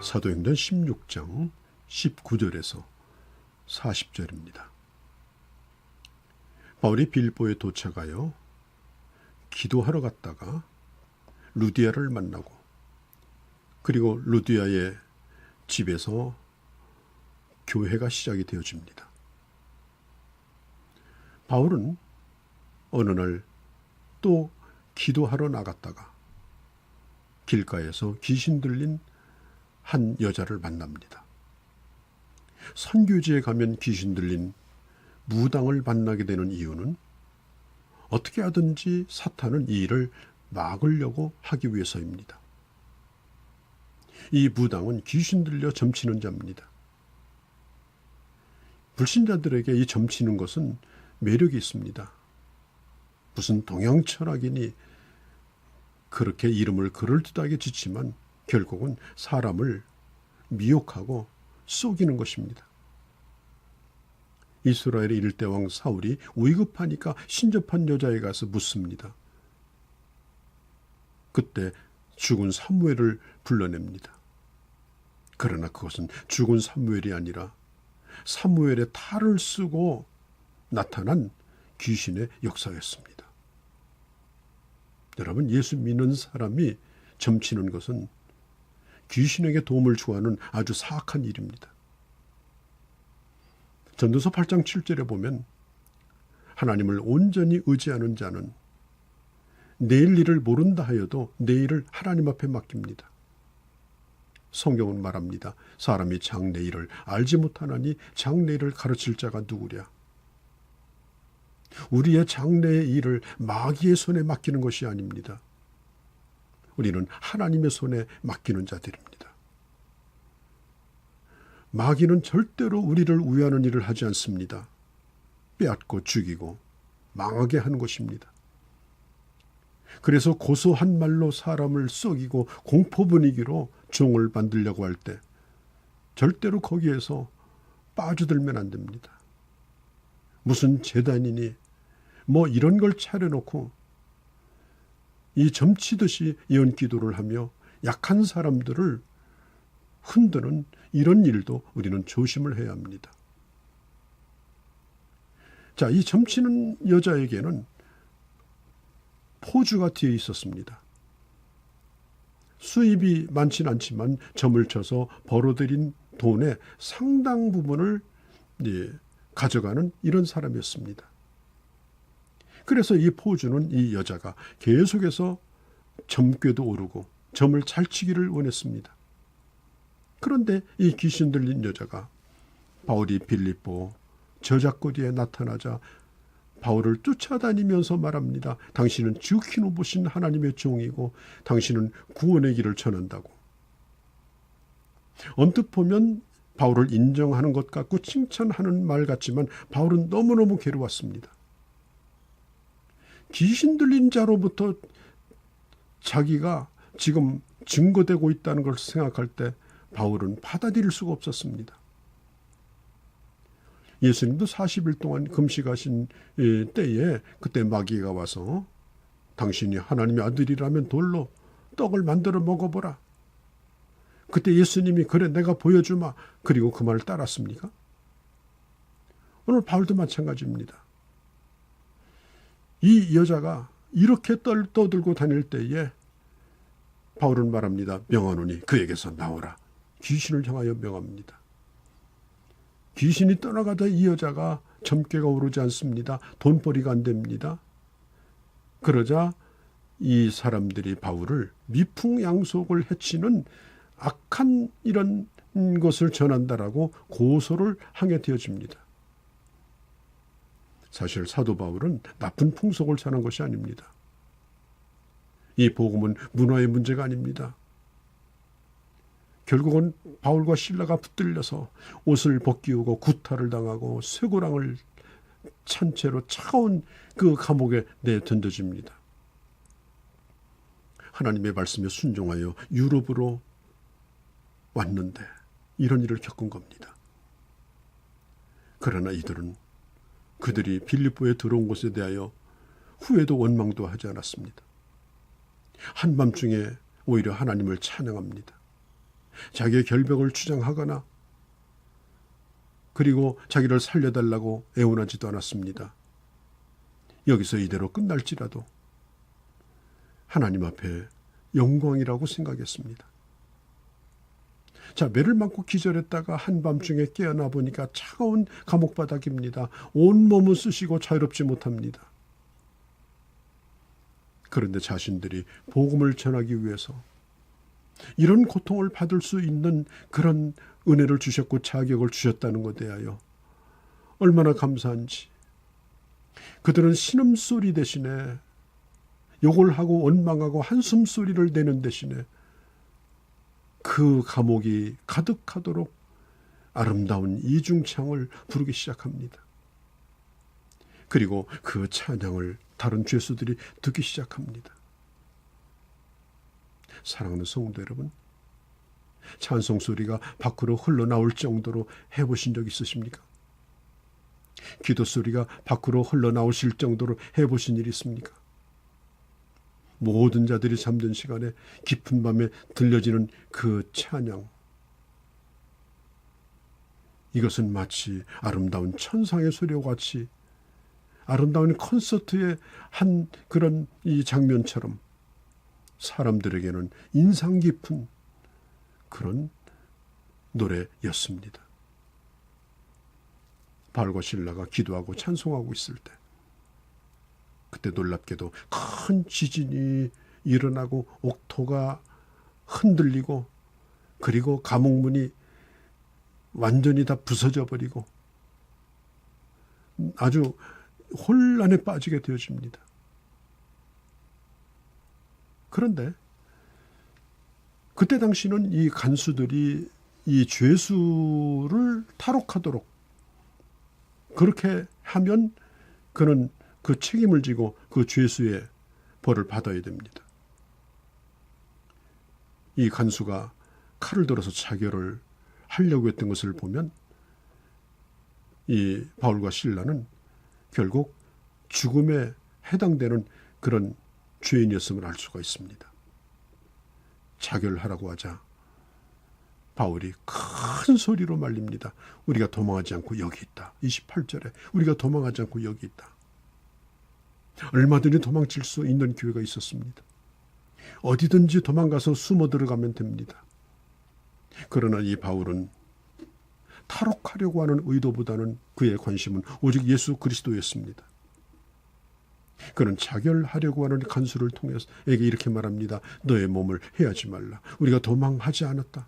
사도행전 16장 19절에서 40절입니다. 바울이 빌립보에 도착하여 기도하러 갔다가 루디아를 만나고 그리고 루디아의 집에서 교회가 시작이 되어집니다. 바울은 어느 날 또 기도하러 나갔다가 길가에서 귀신 들린 한 여자를 만납니다. 선교지에 가면 귀신 들린 무당을 만나게 되는 이유는 어떻게 하든지 사탄은 이 일을 막으려고 하기 위해서입니다. 이 무당은 귀신 들려 점치는 자입니다. 불신자들에게 이 점치는 것은 매력이 있습니다. 무슨 동양 철학이니 그렇게 이름을 그럴듯하게 짓지만 결국은 사람을 미혹하고 속이는 것입니다. 이스라엘의 일대왕 사울이 위급하니까 신접한 여자에 가서 묻습니다. 그때 죽은 사무엘을 불러냅니다. 그러나 그것은 죽은 사무엘이 아니라 사무엘의 탈을 쓰고 나타난 귀신의 역사였습니다. 여러분, 예수 믿는 사람이 점치는 것은 귀신에게 도움을 주하는 아주 사악한 일입니다. 전도서 8장 7절에 보면 하나님을 온전히 의지하는 자는 내일 일을 모른다 하여도 내일을 하나님 앞에 맡깁니다. 성경은 말합니다. 사람이 장래일을 알지 못하나니 장래일을 가르칠 자가 누구랴. 우리의 장래의 일을 마귀의 손에 맡기는 것이 아닙니다. 우리는 하나님의 손에 맡기는 자들입니다. 마귀는 절대로 우리를 위하는 일을 하지 않습니다. 빼앗고 죽이고 망하게 하는 것입니다. 그래서 고소한 말로 사람을 속이고 공포 분위기로 종을 만들려고 할 때 절대로 거기에서 빠져들면 안 됩니다. 무슨 재단이니 뭐 이런 걸 차려놓고 이 점치듯이 예언기도를 하며 약한 사람들을 흔드는 이런 일도 우리는 조심을 해야 합니다. 자, 이 점치는 여자에게는 포주가 뒤에 있었습니다. 수입이 많진 않지만 점을 쳐서 벌어들인 돈의 상당 부분을 가져가는 이런 사람이었습니다. 그래서 이 포주는 이 여자가 계속해서 점괘도 오르고 점을 잘 치기를 원했습니다. 그런데 이 귀신 들린 여자가 바울이 빌립보 저작거리에 나타나자 바울을 쫓아다니면서 말합니다. 당신은 지극히 보신 하나님의 종이고 당신은 구원의 길을 전한다고. 언뜻 보면 바울을 인정하는 것 같고 칭찬하는 말 같지만 바울은 너무너무 괴로웠습니다. 귀신 들린 자로부터 자기가 지금 증거되고 있다는 걸 생각할 때 바울은 받아들일 수가 없었습니다. 예수님도 40일 동안 금식하신 때에 그때 마귀가 와서 당신이 하나님의 아들이라면 돌로 떡을 만들어 먹어보라. 그때 예수님이 그래 내가 보여주마. 그리고 그 말을 따랐습니까? 오늘 바울도 마찬가지입니다. 이 여자가 이렇게 떠들고 다닐 때에 바울은 말합니다. 명하노니 그에게서 나오라. 귀신을 향하여 명합니다. 귀신이 떠나가다 이 여자가 점괘가 오르지 않습니다. 돈벌이가 안 됩니다. 그러자 이 사람들이 바울을 미풍양속을 해치는 악한 이런 것을 전한다라고 고소를 하게 되어집니다. 사실 사도 바울은 나쁜 풍속을 전한 것이 아닙니다. 이 복음은 문화의 문제가 아닙니다. 결국은 바울과 실라가 붙들려서 옷을 벗기우고 구타를 당하고 쇠고랑을 찬 채로 차가운 그 감옥에 내던져집니다. 하나님의 말씀에 순종하여 유럽으로 왔는데 이런 일을 겪은 겁니다. 그러나 이들은 그들이 빌립보에 들어온 것에 대하여 후회도 원망도 하지 않았습니다. 한밤중에 오히려 하나님을 찬양합니다. 자기의 결벽을 주장하거나 그리고 자기를 살려달라고 애원하지도 않았습니다. 여기서 이대로 끝날지라도 하나님 앞에 영광이라고 생각했습니다. 자, 매를 맞고 기절했다가 한밤중에 깨어나 보니까 차가운 감옥바닥입니다. 온몸은 쑤시고 자유롭지 못합니다. 그런데 자신들이 복음을 전하기 위해서 이런 고통을 받을 수 있는 그런 은혜를 주셨고 자격을 주셨다는 것에 대하여 얼마나 감사한지, 그들은 신음소리 대신에 욕을 하고 원망하고 한숨소리를 내는 대신에 그 감옥이 가득하도록 아름다운 이중창을 부르기 시작합니다. 그리고 그 찬양을 다른 죄수들이 듣기 시작합니다. 사랑하는 성도 여러분, 찬송 소리가 밖으로 흘러나올 정도로 해보신 적 있으십니까? 기도 소리가 밖으로 흘러나오실 정도로 해보신 일 있습니까? 모든 자들이 잠든 시간에 깊은 밤에 들려지는 그 찬양, 이것은 마치 아름다운 천상의 소리와 같이 아름다운 콘서트의 한 그런 이 장면처럼 사람들에게는 인상 깊은 그런 노래였습니다. 바울과 실라가 기도하고 찬송하고 있을 때, 그때 놀랍게도 큰 지진이 일어나고 옥토가 흔들리고 그리고 감옥문이 완전히 다 부서져 버리고 아주 혼란에 빠지게 되어집니다. 그런데 그때 당시는 이 간수들이 이 죄수를 탈옥하도록 그렇게 하면 그는 그 책임을 지고 그 죄수의 벌을 받아야 됩니다. 이 간수가 칼을 들어서 자결을 하려고 했던 것을 보면 이 바울과 실라는 결국 죽음에 해당되는 그런 죄인이었음을 알 수가 있습니다. 자결하라고 하자 바울이 큰 소리로 말립니다. 우리가 도망하지 않고 여기 있다. 28절에 우리가 도망하지 않고 여기 있다. 얼마든지 도망칠 수 있는 기회가 있었습니다. 어디든지 도망가서 숨어 들어가면 됩니다. 그러나 이 바울은 탈옥하려고 하는 의도보다는 그의 관심은 오직 예수 그리스도였습니다. 그는 자결하려고 하는 간수를 통해서 에게 이렇게 말합니다. 너의 몸을 해하지 말라. 우리가 도망하지 않았다.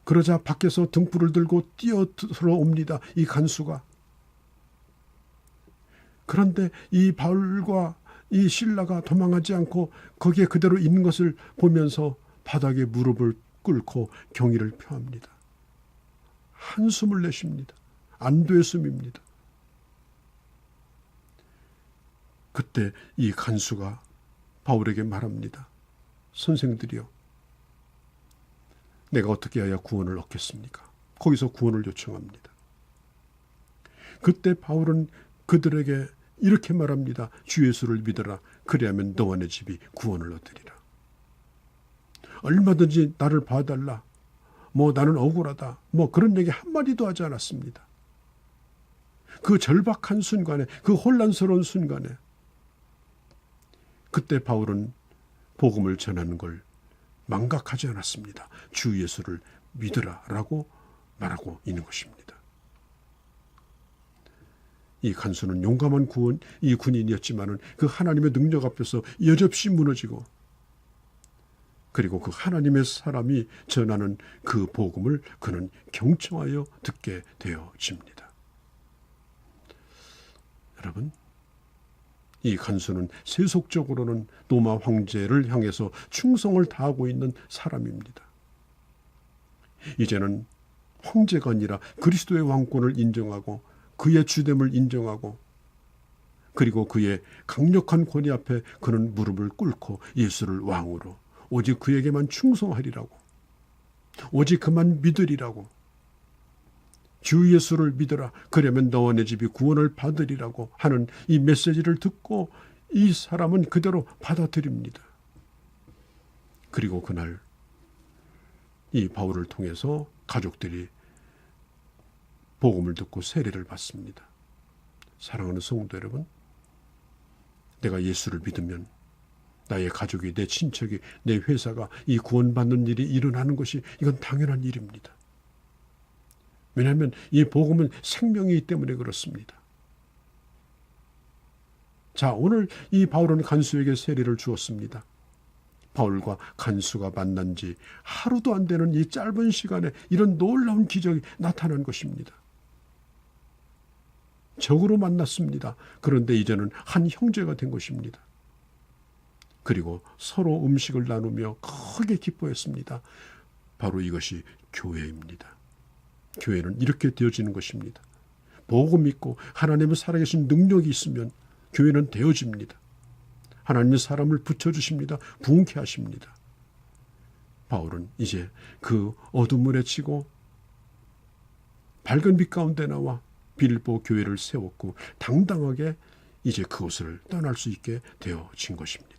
그러자 밖에서 등불을 들고 뛰어들어옵니다. 이 간수가. 그런데 이 바울과 이 실라가 도망하지 않고 거기에 그대로 있는 것을 보면서 바닥에 무릎을 꿇고 경의를 표합니다. 한숨을 내쉽니다. 안도의 숨입니다. 그때 이 간수가 바울에게 말합니다. 선생들이여, 내가 어떻게 해야 구원을 얻겠습니까? 거기서 구원을 요청합니다. 그때 바울은 그들에게 이렇게 말합니다. 주 예수를 믿어라. 그리하면 너와 내 집이 구원을 얻으리라. 얼마든지 나를 봐달라. 나는 억울하다. 그런 얘기 한마디도 하지 않았습니다. 그 절박한 순간에, 그 혼란스러운 순간에 그때 바울은 복음을 전하는 걸 망각하지 않았습니다. 주 예수를 믿으라라고 말하고 있는 것입니다. 이 간수는 용감한 이 군인이었지만은 그 하나님의 능력 앞에서 여접시 무너지고, 그리고 그 하나님의 사람이 전하는 그 복음을 그는 경청하여 듣게 되어집니다. 여러분, 이 간수는 세속적으로는 로마 황제를 향해서 충성을 다하고 있는 사람입니다. 이제는 황제가 아니라 그리스도의 왕권을 인정하고 그의 주됨을 인정하고, 그리고 그의 강력한 권위 앞에 그는 무릎을 꿇고 예수를 왕으로 오직 그에게만 충성하리라고, 오직 그만 믿으리라고, 주 예수를 믿어라. 그러면 너와 내 집이 구원을 받으리라고 하는 이 메시지를 듣고 이 사람은 그대로 받아들입니다. 그리고 그날 이 바울을 통해서 가족들이 복음을 듣고 세례를 받습니다. 사랑하는 성도 여러분, 내가 예수를 믿으면 나의 가족이, 내 친척이, 내 회사가 이 구원받는 일이 일어나는 것이 이건 당연한 일입니다. 왜냐하면 이 복음은 생명이기 때문에 그렇습니다. 자, 오늘 이 바울은 간수에게 세례를 주었습니다. 바울과 간수가 만난 지 하루도 안 되는 이 짧은 시간에 이런 놀라운 기적이 나타난 것입니다. 적으로 만났습니다. 그런데 이제는 한 형제가 된 것입니다. 그리고 서로 음식을 나누며 크게 기뻐했습니다. 바로 이것이 교회입니다. 교회는 이렇게 되어지는 것입니다. 복음 있고 하나님의 살아계신 능력이 있으면 교회는 되어집니다. 하나님의 사람을 붙여주십니다. 부흥케 하십니다. 바울은 이제 그 어둠을 헤치고 밝은 빛 가운데 나와 빌보 교회를 세웠고 당당하게 이제 그곳을 떠날 수 있게 되어진 것입니다.